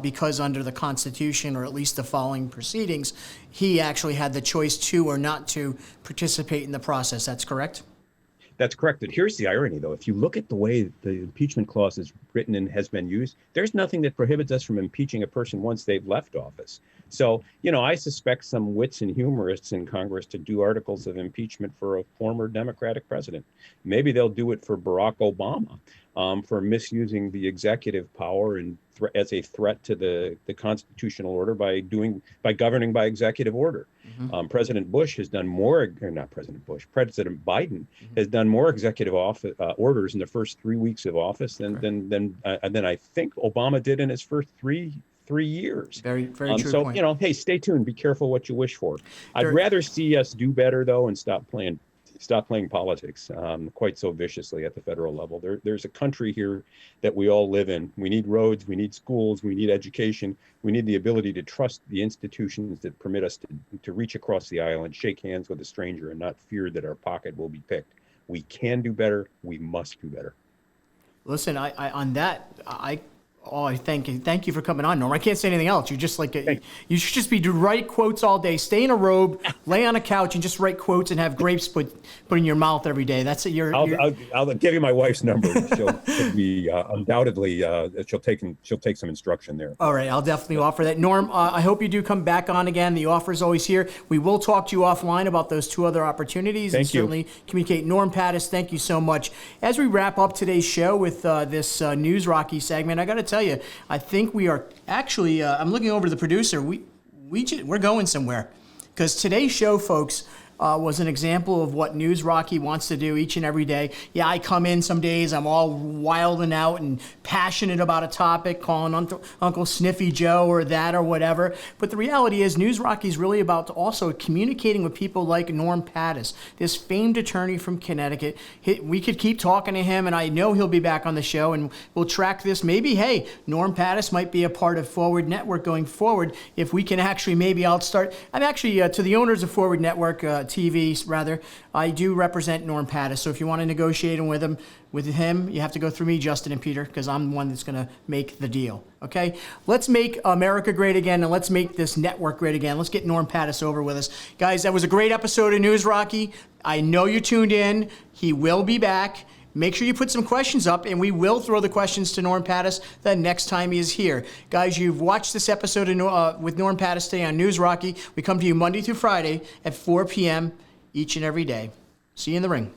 because under the Constitution, or at least the following proceedings, he actually had the choice to or not to participate in the process. That's correct? That's correct. And here's the irony, though. If you look at the way the impeachment clause is written and has been used, there's nothing that prohibits us from impeaching a person once they've left office. So, I suspect some wits and humorists in Congress to do articles of impeachment for a former Democratic president. Maybe they'll do it for Barack Obama for misusing the executive power and as a threat to the constitutional order by governing by executive order. Mm-hmm. President Bush has done more, or not President Bush, President Biden has done more executive orders in the first 3 weeks of office than I think Obama did in his first three years. Very true so, point. Hey, stay tuned. Be careful what you wish for. I'd rather see us do better, though, and stop playing politics quite so viciously at the federal level. There's a country here that we all live in. We need roads, we need schools, we need education. We need the ability to trust the institutions that permit us to reach across the aisle and shake hands with a stranger and not fear that our pocket will be picked. We can do better. We must do better. Listen, I thank you for coming on, Norm. I can't say anything else. You're just you should just be write quotes all day. Stay in a robe, lay on a couch, and just write quotes and have grapes put in your mouth every day. That's it. I'll give you my wife's number. She'll be undoubtedly she'll take some instruction there. All right, I'll definitely offer that. Norm, I hope you do come back on again. The offer is always here. We will talk to you offline about those two other opportunities. Thank you. Certainly communicate. Norm Pattis, thank you so much. As we wrap up today's show with this News Rocky segment, I got to tell you, I think we are actually. I'm looking over to the producer. We're going somewhere, because today's show, folks, was an example of what News Rocky wants to do each and every day. Yeah, I come in some days, I'm all wilding out and passionate about a topic, calling Uncle Sniffy Joe or that or whatever. But the reality is News Rocky is really about also communicating with people like Norm Pattis, this famed attorney from Connecticut. We could keep talking to him, and I know he'll be back on the show, and we'll track this. Maybe, hey, Norm Pattis might be a part of Forward Network going forward if we can actually I'm actually, to the owners of Forward Network, TV, rather, I do represent Norm Pattis. So if you want to negotiate with him, you have to go through me, Justin and Peter, because I'm the one that's going to make the deal. Okay? Let's make America great again, and let's make this network great again. Let's get Norm Pattis over with us. Guys, that was a great episode of News Rocky. I know you tuned in. He will be back. Make sure you put some questions up, and we will throw the questions to Norm Pattis the next time he is here. Guys, you've watched this episode with Norm Pattis today on News Rocky. We come to you Monday through Friday at 4 p.m. each and every day. See you in the ring.